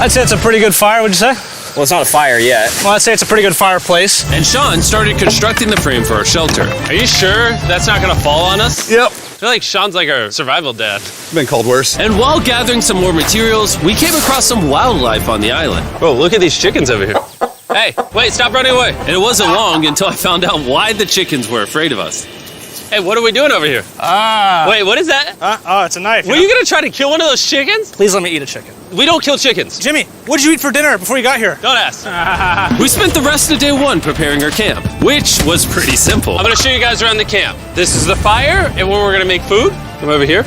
I'd say it's a pretty good fire, would you say? Well, it's not a fire yet. Well, I'd say it's a pretty good fireplace. And Sean started constructing the frame for our shelter. Are you sure that's not gonna fall on us? Yep. I feel like Sean's like our survival dad. Been called worse. And while gathering some more materials, we came across some wildlife on the island. Oh, look at these chickens over here. Hey, wait, stop running away. And it wasn't long until I found out why the chickens were afraid of us. Hey, what are we doing over here? Wait, what is that? Oh, it's a knife. Were you gonna try to kill one of those chickens? Please let me eat a chicken. We don't kill chickens. Jimmy, what did you eat for dinner before you got here? Don't ask. We spent the rest of day one preparing our camp, which was pretty simple. I'm gonna show you guys around the camp. This is the fire and where we're gonna make food. Come over here.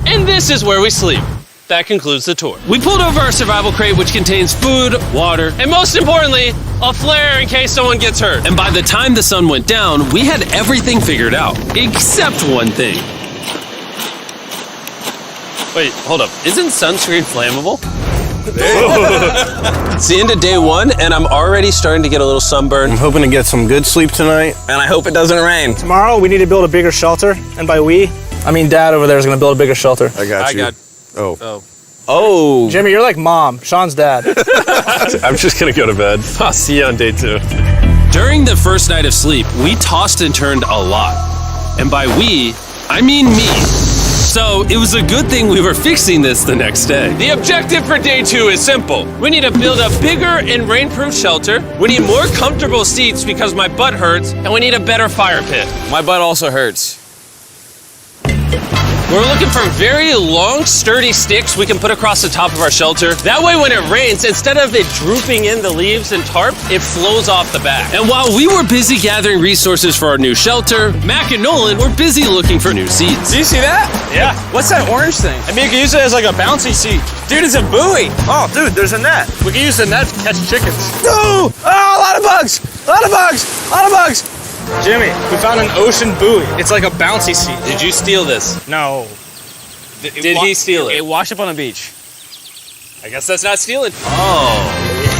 And this is where we sleep. That concludes the tour. We pulled over our survival crate, which contains food, water, And most importantly, a flare in case someone gets hurt. and by the time the sun went down, we had everything figured out, except one thing. Wait, hold up. Isn't sunscreen flammable? It's the end of day one, and I'm already starting to get a little sunburn. I'm hoping to get some good sleep tonight. And I hope it doesn't rain. Tomorrow, we need to build a bigger shelter. And by we, I mean Dad over there is going to build a bigger shelter. I got you. Oh. Jimmy, you're like Mom. Sean's dad. I'm just gonna go to bed. I'll see you on day 2. During the first night of sleep, we tossed and turned a lot. And by we, I mean me. So it was a good thing we were fixing this the next day. The objective for day 2 is simple. We need to build a bigger and rainproof shelter. We need more comfortable seats because my butt hurts, and we need a better fire pit. My butt also hurts. We're looking for very long, sturdy sticks we can put across the top of our shelter. That way when it rains, instead of it drooping in the leaves and tarp, it flows off the back. And while we were busy gathering resources for our new shelter, Mac and Nolan were busy looking for new seats. Do you see that? Yeah. What's that orange thing? I mean, you can use it as like a bouncy seat. Dude, it's a buoy. Oh, dude, there's a net. We can use the net to catch chickens. No! Oh, a lot of bugs! A lot of bugs! A lot of bugs! Jimmy, we found an ocean buoy. It's like a bouncy seat. Did you steal this? No. Did he steal it? It washed up on the beach. I guess that's not stealing. Oh,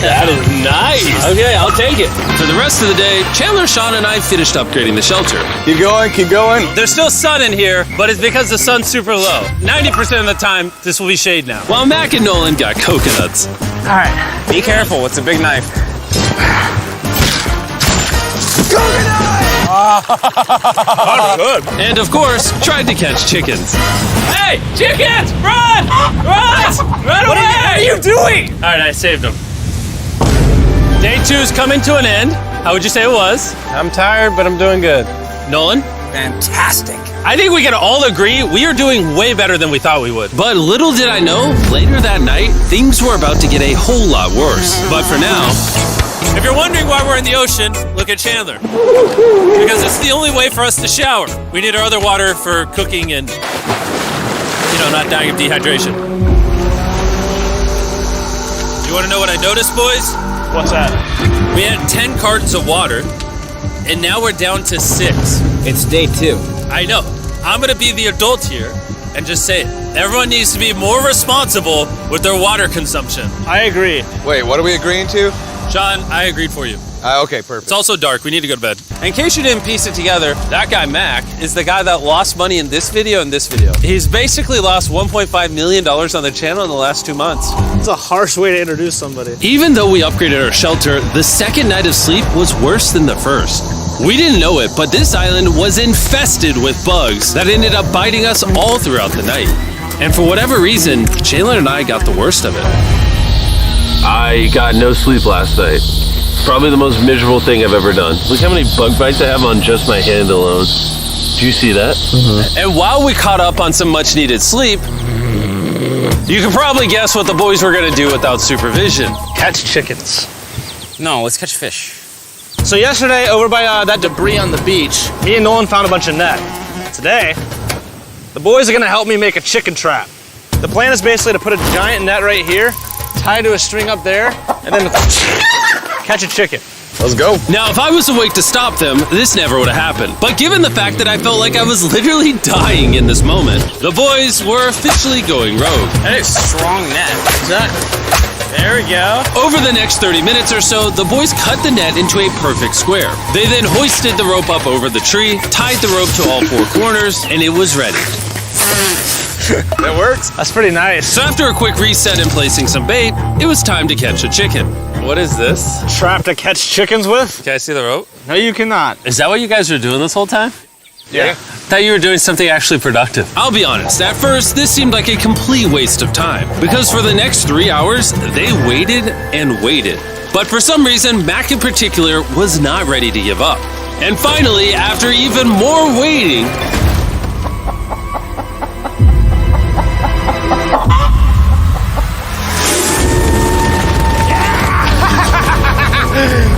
that is nice. Okay, I'll take it. For the rest of the day, Chandler, Sean, and I finished upgrading the shelter. Keep going, keep going. There's still sun in here, but it's because the sun's super low. 90% of the time, this will be shade now. While Mac and Nolan got coconuts. All right. Be careful, it's a big knife. And of course, tried to catch chickens. Hey, chickens, run! Run! Run away! What are you doing? All right, I saved them. Day 2's coming to an end. How would you say it was? I'm tired, but I'm doing good. Nolan? Fantastic. I think we can all agree we are doing way better than we thought we would. But little did I know, later that night, things were about to get a whole lot worse. But for now, If you're wondering why we're in the ocean, look at Chandler. Because it's the only way for us to shower. We need our other water for cooking and, not dying of dehydration. You want to know what I noticed, boys? What's that? We had 10 cartons of water, and now we're down to 6. It's day 2. I know. I'm going to be the adult here and just say it. Everyone needs to be more responsible with their water consumption. I agree. Wait, what are we agreeing to? Sean, I agreed for you. Okay, perfect. It's also dark. We need to go to bed. In case you didn't piece it together, that guy Mac is the guy that lost money in this video and this video. He's basically lost $1.5 million on the channel in the last 2 months. It's a harsh way to introduce somebody. even though we upgraded our shelter, the second night of sleep was worse than the first. We didn't know it, but this island was infested with bugs that ended up biting us all throughout the night. And for whatever reason, Chandler and I got the worst of it. I got no sleep last night. Probably the most miserable thing I've ever done. Look how many bug bites I have on just my hand alone. Do you see that? And while we caught up on some much needed sleep, you can probably guess what the boys were gonna do without supervision. Catch chickens. No, let's catch fish. So yesterday, over by that debris on the beach, me and Nolan found a bunch of net. Today, the boys are gonna help me make a chicken trap. The plan is basically to put a giant net right here, tie to a string up there, and then catch a chicken. Let's go. Now, if I was awake to stop them, this never would have happened. But given the fact that I felt like I was literally dying in this moment, the boys were officially going rogue. That is strong net. There we go. Over the next 30 minutes or so, the boys cut the net into a perfect square. They then hoisted the rope up over the tree, tied the rope to all 4 corners, and it was ready. That works. That's pretty nice. So after a quick reset and placing some bait, it was time to catch a chicken. What is this? Trap to catch chickens with? Can I see the rope? No, you cannot. Is that what you guys were doing this whole time? Yeah. I thought you were doing something actually productive. I'll be honest, at first, this seemed like a complete waste of time. Because for the next 3 hours, they waited and waited. But for some reason, Mac in particular was not ready to give up. And finally, after even more waiting,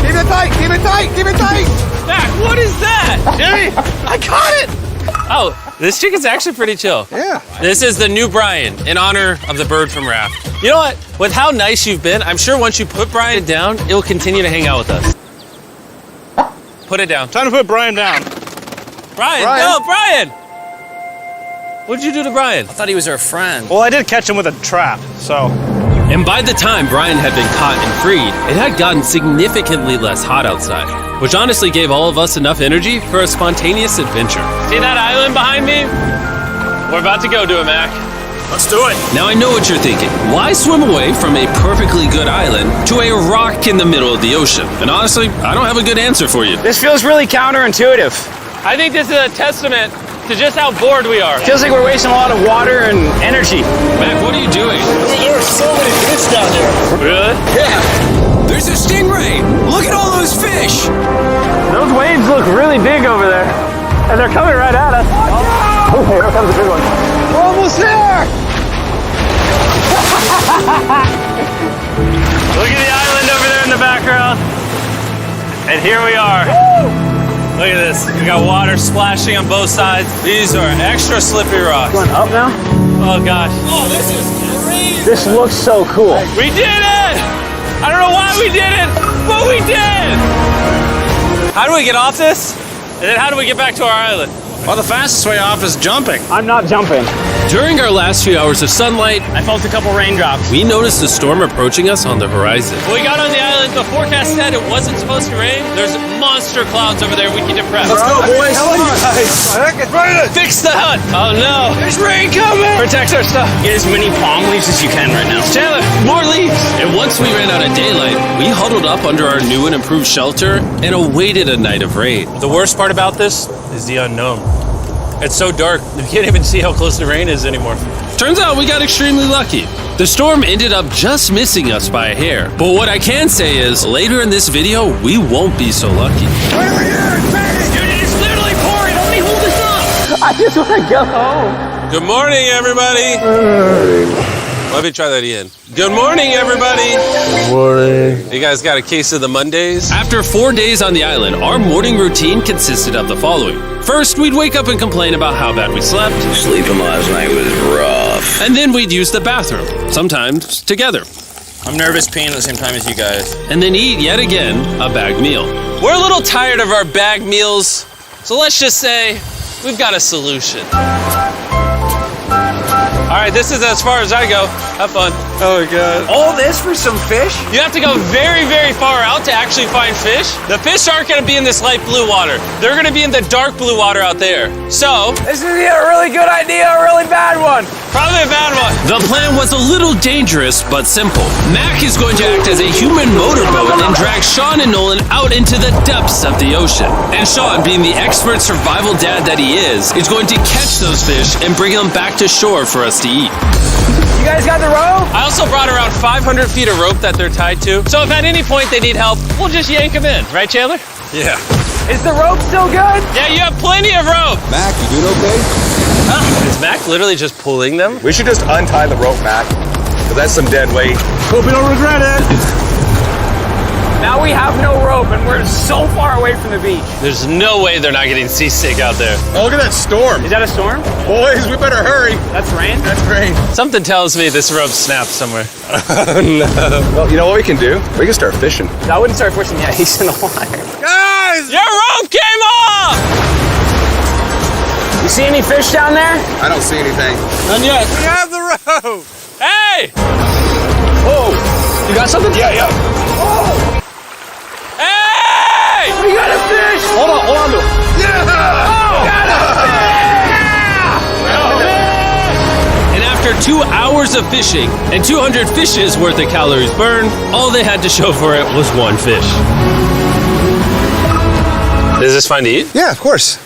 Keep it tight, keep it tight, keep it tight. Mac, what is that? Jimmy, I caught it. Oh, this chicken's actually pretty chill. Yeah. This is the new Brian in honor of the bird from Raft. You know what? With how nice you've been, I'm sure once you put Brian down, it will continue to hang out with us. Put it down. Time to put Brian down. Brian, no, Brian! What'd you do to Brian? I thought he was our friend. Well, I did catch him with a trap, so. and by the time Brian had been caught and freed, it had gotten significantly less hot outside, which honestly gave all of us enough energy for a spontaneous adventure. See that island behind me? We're about to go to it, Mac. Let's do it. Now I know what you're thinking. Why swim away from a perfectly good island to a rock in the middle of the ocean? And honestly, I don't have a good answer for you. This feels really counterintuitive. I think this is a testament to just how bored we are. Feels like we're wasting a lot of water and energy. Mac, what are you doing? There are so many fish down there. Really? Yeah. There's a stingray. Look at all those fish. Those waves look really big over there. And they're coming right at us. Oh, here comes a big one. We're almost there. Look at the island over there in the background. And here we are. Look at this. We got water splashing on both sides. These are extra slippery rocks. Going up now? Oh gosh. Oh, this is crazy. This looks so cool. We did it! I don't know why we did it, but we did! How do we get off this? And then how do we get back to our island? Well, the fastest way off is jumping. I'm not jumping. During our last few hours of sunlight, I felt a couple raindrops. we noticed a storm approaching us on the horizon. When we got on the island, the forecast said it wasn't supposed to rain. There's monster clouds over there we can depress. Let's go, boys. Fix the hut! Oh no! There's rain coming. Protect our stuff. Get as many palm leaves as you can right now. Chandler, more leaves! And once we ran out of daylight, we huddled up under our new and improved shelter and awaited a night of rain. The worst part about this is the unknown. It's so dark, you can't even see how close the rain is anymore. Turns out we got extremely lucky. The storm ended up just missing us by a hair. But what I can say is, later in this video, we won't be so lucky. Wait, we're here. It's raining. Dude, it is literally pouring! Help me hold this up! I just want to go home. Good morning, everybody. Let me try that again. Good morning, everybody. Good morning. You guys got a case of the Mondays? After 4 days on the island, our morning routine consisted of the following. First, we'd wake up and complain about how bad we slept. Sleeping last night was rough. And then we'd use the bathroom, sometimes together. I'm nervous peeing at the same time as you guys. And then eat, yet again, a bagged meal. We're a little tired of our bag meals, so let's just say we've got a solution. All right, this is as far as I go. Have fun. Oh my God. All this for some fish? You have to go very, very far out to actually find fish. The fish aren't gonna be in this light blue water. They're gonna be in the dark blue water out there. So, This is either a really good idea or a really bad one. probably a bad one. The plan was a little dangerous, but simple. Mac is going to act as a human motorboat and drag Sean and Nolan out into the depths of the ocean. And Sean, being the expert survival dad that he is going to catch those fish and bring them back to shore for us to eat. You guys got the rope? I also brought around 500 feet of rope that they're tied to. So if at any point they need help, we'll just yank them in. Right, Chandler? Yeah. Is the rope still good? Yeah, you have plenty of rope. Mac, you doing okay? Is Mac literally just pulling them? We should just untie the rope, Mac. Because that's some dead weight. Hope you don't regret it. Now we have no rope and we're so far away from the beach. There's no way they're not getting seasick out there. Oh, look at that storm. Is that a storm? Boys, we better hurry. That's rain? That's rain. Something tells me this rope snapped somewhere. Oh, no. Well, you know what we can do? We can start fishing. I wouldn't start pushing the ice in the water. Guys! Your rope came off! You see any fish down there? I don't see anything. None yet. We have the rope! Hey! Oh, you got something? Yeah. Hey! We got a fish! Hold on to it. Yeah! Got a fish! 2 hours of fishing and 200 fishes worth of calories burned, all they had to show for it was one fish. Is this fine to eat? Yeah, of course.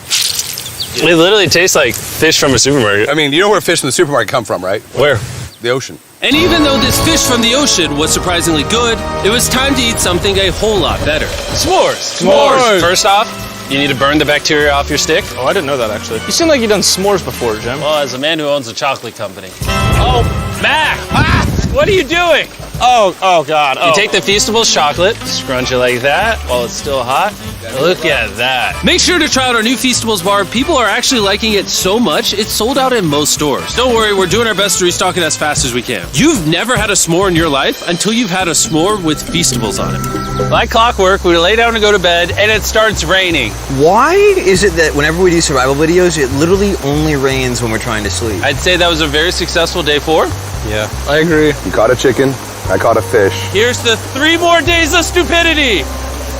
It literally tastes like fish from a supermarket. I mean, you know where fish from the supermarket come from, right? Where? The ocean. And even though this fish from the ocean was surprisingly good, it was time to eat something a whole lot better. S'mores. First off, you need to burn the bacteria off your stick. Oh, I didn't know that actually. You seem like you've done s'mores before, Jim. Well, as a man who owns a chocolate company. Oh, Mac! Ah! What are you doing? Oh God. You take the Feastables chocolate, scrunch it like that while it's still hot. Look at that. Make sure to try out our new Feastables bar. People are actually liking it so much, it's sold out in most stores. Don't worry, we're doing our best to restock it as fast as we can. You've never had a s'more in your life until you've had a s'more with Feastables on it. Like clockwork, we lay down to go to bed, and it starts raining. Why is it that whenever we do survival videos, it literally only rains when we're trying to sleep? I'd say that was a very successful day 4. Yeah. I agree. You caught a chicken. I caught a fish. Here's the 3 more days of stupidity.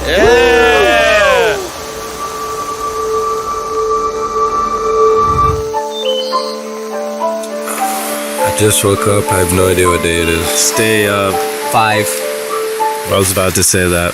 Yeah. I just woke up. I have no idea what day it is. Stay up. 5. I was about to say that.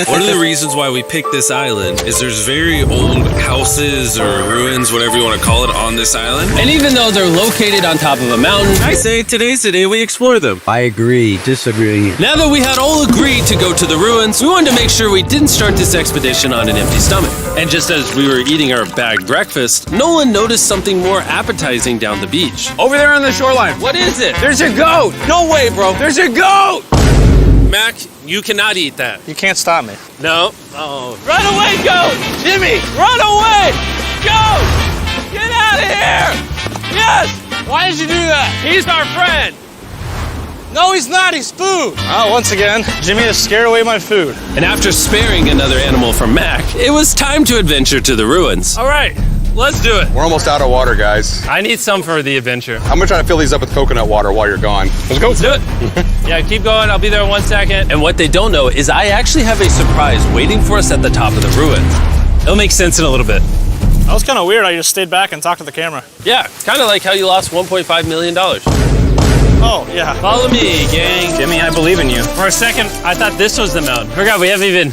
One of the reasons why we picked this island is there's very old houses or ruins, whatever you want to call it, on this island. And even though they're located on top of a mountain, I say today's the day we explore them. I agree. Disagree. Now that we had all agreed to go to the ruins, we wanted to make sure we didn't start this expedition on an empty stomach. And just as we were eating our bagged breakfast, Nolan noticed something more appetizing down the beach. Over there on the shoreline. What is it? There's a goat. No way, bro. There's a goat. Mac, you cannot eat that. You can't stop me. No. Oh. Run away, goat! Jimmy, run away! Goat! Get out of here! Yes! Why did you do that? He's our friend! No, he's not. He's food. Oh, once again, Jimmy has scared away my food. And after sparing another animal from Mac, it was time to adventure to the ruins. All right, let's do it. We're almost out of water, guys. I need some for the adventure. I'm gonna try to fill these up with coconut water while you're gone. Let's go. Let's do it. Yeah, keep going. I'll be there in 1 second. And what they don't know is I actually have a surprise waiting for us at the top of the ruins. It'll make sense in a little bit. That was kind of weird. I just stayed back and talked to the camera. Yeah, kind of like how you lost $1.5 million. Oh, yeah. Follow me, gang. Jimmy, I believe in you. For a second, I thought this was the mountain. Forgot we haven't even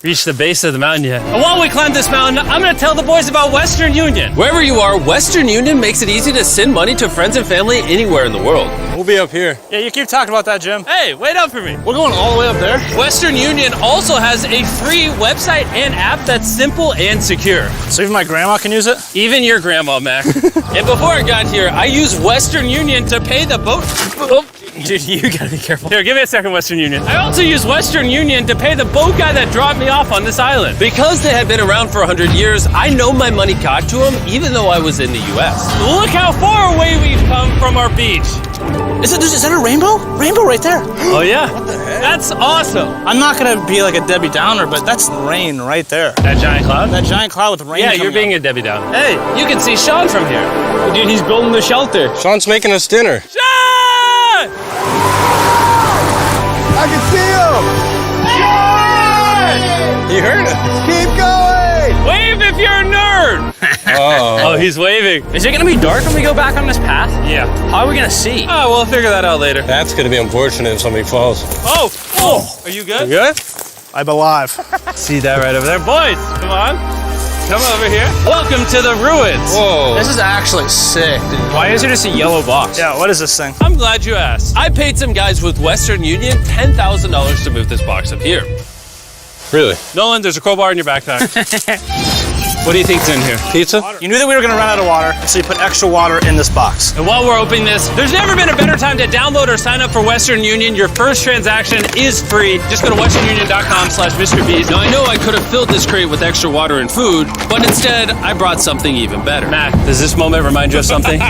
reached the base of the mountain yet. And while we climb this mountain, I'm gonna tell the boys about Western Union. Wherever you are, Western Union makes it easy to send money to friends and family anywhere in the world. We'll be up here. Yeah, you keep talking about that, Jim. Hey, wait up for me. We're going all the way up there? Western Union also has a free website and app that's simple and secure. So even my grandma can use it? Even your grandma, Mac. And before I got here, I used Western Union to pay the boat. Oh, dude, you gotta be careful. Here, give me a second, Western Union. I also used Western Union to pay the boat guy that dropped me off on this island. Because they have been around for 100 years, I know my money got to them even though I was in the US. Look how far away we've come from our beach. Is that a rainbow? Rainbow right there. Oh yeah? What the heck? That's awesome. I'm not gonna be like a Debbie Downer, but that's rain right there. That giant cloud? That giant cloud with rain. Yeah, you're being a Debbie Downer. Hey, you can see Sean from here. Dude, he's building the shelter. Sean's making us dinner. Sean! I can see him! Sean! You heard him. Keep going! Wave if you're a nerd. Oh, he's waving. Is it gonna be dark when we go back on this path? Yeah. How are we gonna see? Oh, we'll figure that out later. That's gonna be unfortunate if somebody falls. Oh, are you good? You good? I'm alive. See that right over there? Boys, come on. Come over here. Welcome to the ruins. Whoa. This is actually sick, dude. Why is there just a yellow box? Yeah, what is this thing? I'm glad you asked. I paid some guys with Western Union $10,000 to move this box up here. Really? Nolan, there's a crowbar in your backpack. What do you think's in here? Pizza? You knew that we were gonna run out of water, so you put extra water in this box. And while we're opening this, there's never been a better time to download or sign up for Western Union. Your first transaction is free. Just go to westernunion.com/MrBeast. Now I know I could have filled this crate with extra water and food, but instead I brought something even better. Mac, does this moment remind you of something?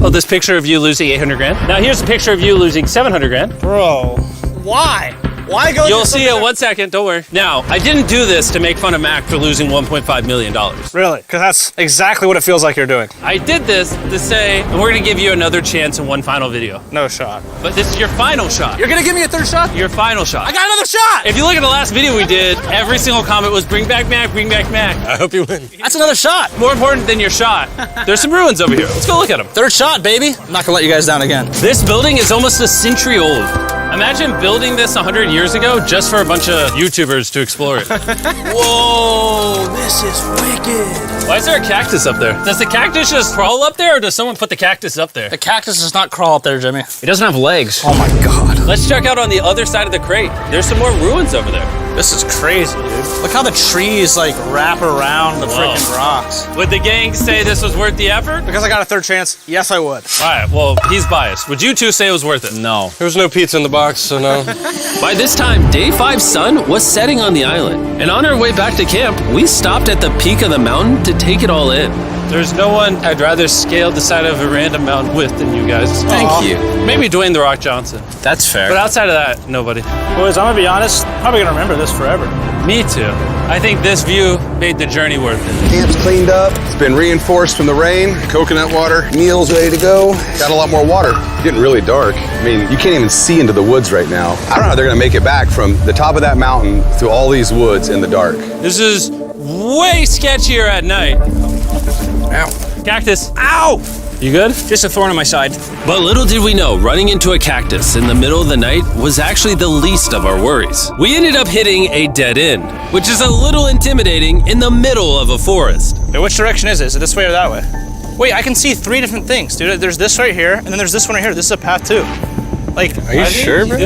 Oh, this picture of you losing 800 grand? Now here's a picture of you losing 700 grand. Bro, why? Why go? You'll see it 1 second, don't worry. Now, I didn't do this to make fun of Mac for losing $1.5 million. Really? Because that's exactly what it feels like you're doing. I did this to say, and we're gonna give you another chance in one final video. No shot. But this is your final shot. You're gonna give me a third shot? Your final shot. I got another shot! If you look at the last video we did, every single comment was bring back Mac, bring back Mac. I hope you win. That's another shot. More important than your shot, there's some ruins over here. Let's go look at them. Third shot, baby. I'm not gonna let you guys down again. This building is almost a century old. Imagine building this 100 years ago just for a bunch of YouTubers to explore it. Whoa, this is wicked. Why is there a cactus up there? Does the cactus just crawl up there, or does someone put the cactus up there? The cactus does not crawl up there, Jimmy. It doesn't have legs. Oh my God. Let's check out on the other side of the crate. There's some more ruins over there. This is crazy, dude. Look how the trees like wrap around the freaking rocks. Would the gang say this was worth the effort? Because I got a third chance, yes I would. All right, well, he's biased. Would you two say it was worth it? No. There was no pizza in the box, so no. By this time, Day 5's sun was setting on the island. And on our way back to camp, we stopped at the peak of the mountain to take it all in. There's no one I'd rather scale the side of a random mountain with than you guys. Thank you. Maybe Dwayne The Rock Johnson. That's fair. But outside of that, nobody. Boys, I'm gonna be honest, probably gonna remember this forever. Me too. I think this view made the journey worth it. Camp's cleaned up. It's been reinforced from the rain. Coconut water. Meal's ready to go. Got a lot more water. It's getting really dark. I mean, you can't even see into the woods right now. I don't know how they're gonna make it back from the top of that mountain through all these woods in the dark. This is way sketchier at night. Ow. Cactus. Ow! You good? Just a thorn on my side. But little did we know, running into a cactus in the middle of the night was actually the least of our worries. We ended up hitting a dead end, which is a little intimidating in the middle of a forest. Wait, which direction is it? Is it this way or that way? Wait, I can see 3 different things, dude. There's this right here, and then there's this one right here. This is a path too. Like, Are you sure, bro?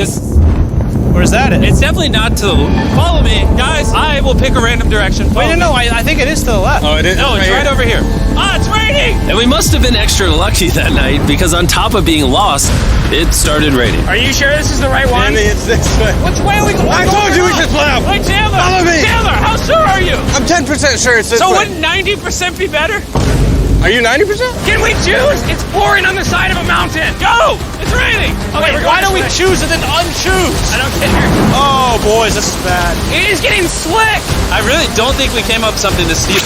where's that at? It's definitely not to the... Follow me, guys. I will pick a random direction. Wait, no, I think it is to the left. Oh, it is? No, it's right over here. Ah, it's raining! And we must have been extra lucky that night because on top of being lost, it started raining. Are you sure this is the right one? it's this way. Which way are we going? I told you we should play. Wait, Chandler! Follow me. Chandler, how sure are you? I'm 10% sure it's this So way. wouldn't 90% be better? Are you 90%? Can we choose? It's pouring on the side of a mountain. Go! It's raining! Okay, Wait, why don't we choose and then unchoose? I don't care. Oh, boys, this is bad. It is getting slick. I really don't think we came up with something to steal.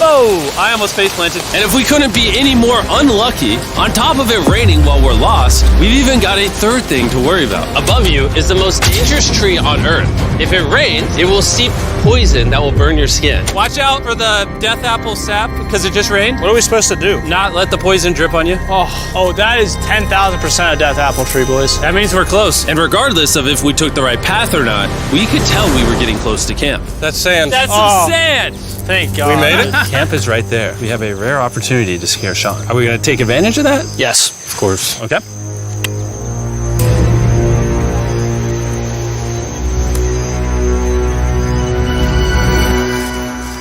Oh, I almost face planted. And if we couldn't be any more unlucky, on top of it raining while we're lost, we've even got a third thing to worry about. Above you is the most dangerous tree on Earth. If it rains, it will seep poison that will burn your skin. Watch out for the death apple sap because it just rained. What are we supposed to do? Not let the poison drip on you. Oh, that is 10,000% a death apple tree, boys. That means we're close. And regardless of if we took the right path or not, we could tell we were getting close to camp. That's sand. That's some sand. Thank God. We made it? Camp is right there. We have a rare opportunity to scare Sean. Are we going to take advantage of that? Yes. Of course. Okay.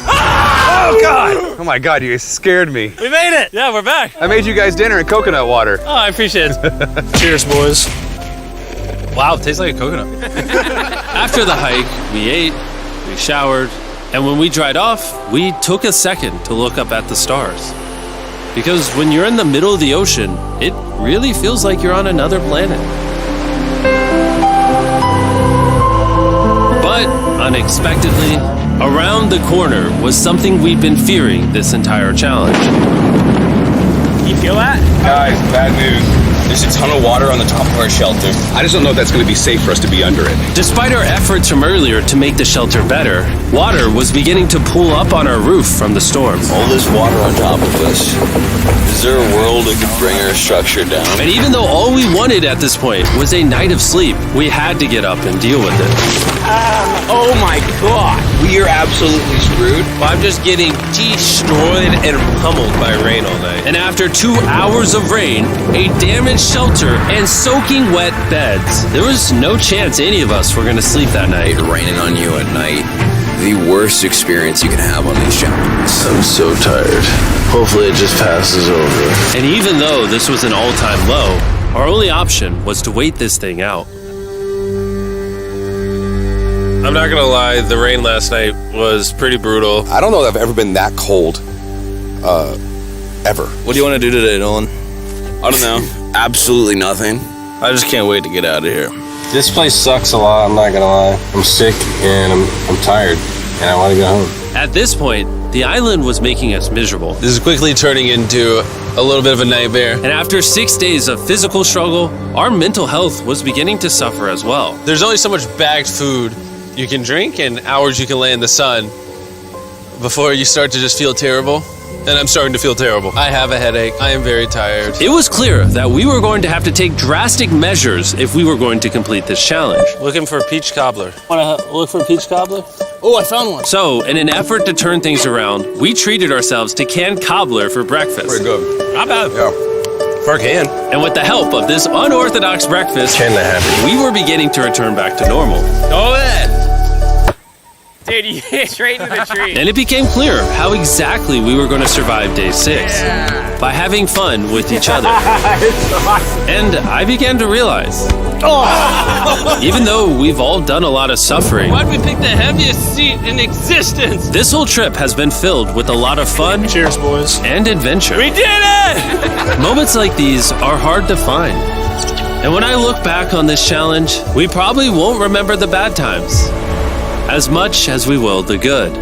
Oh, God. Oh my God, you guys scared me. We made it. Yeah, we're back. I made you guys dinner in coconut water. Oh, I appreciate it. Cheers, boys. Wow, it tastes like a coconut. After the hike, we ate, we showered, and when we dried off, we took a second to look up at the stars. Because when you're in the middle of the ocean, it really feels like you're on another planet. But unexpectedly, around the corner was something we've been fearing this entire challenge. You feel that? Guys, bad news. There's a ton of water on the top of our shelter. I just don't know if that's going to be safe for us to be under it. Despite our efforts from earlier to make the shelter better, water was beginning to pool up on our roof from the storm. All this water on top of us. Is there a world that could bring our structure down? And even though all we wanted at this point was a night of sleep, we had to get up and deal with it. Oh my God. We are absolutely screwed. I'm just getting destroyed and pummeled by rain all night. And after 2 hours of rain, a damaged shelter, and soaking wet beds, there was no chance any of us were going to sleep that night. Raining on you at night. The worst experience you can have on these shelters. I'm so tired. Hopefully it just passes over. And even though this was an all-time low, our only option was to wait this thing out. I'm not gonna lie, the rain last night was pretty brutal. I don't know that I've ever been that cold, ever. What do you want to do today, Nolan? I don't know. Absolutely nothing. I just can't wait to get out of here. This place sucks a lot, I'm not gonna lie. I'm sick and I'm tired and I want to go home. At this point, the island was making us miserable. This is quickly turning into a little bit of a nightmare. And after 6 days of physical struggle, our mental health was beginning to suffer as well. There's only so much bagged food you can drink and hours you can lay in the sun before you start to just feel terrible. And I'm starting to feel terrible. I have a headache. I am very tired. It was clear that we were going to have to take drastic measures if we were going to complete this challenge. Looking for a peach cobbler. Want to look for a peach cobbler? Oh, I found one. So, in an effort to turn things around, we treated ourselves to canned cobbler for breakfast. Pretty good. Not bad. Yeah. For a can. And with the help of this unorthodox breakfast, Can they have it? we were beginning to return back to normal. Go ahead. Dude, you hit straight into the tree. And it became clear how exactly we were going to survive day 6. By having fun with each other. And I began to realize, even though we've all done a lot of suffering, Why'd we pick the heaviest seat in existence? this whole trip has been filled with a lot of fun Cheers, boys. and adventure. We did it! Moments like these are hard to find. And when I look back on this challenge, we probably won't remember the bad times as much as we will the good.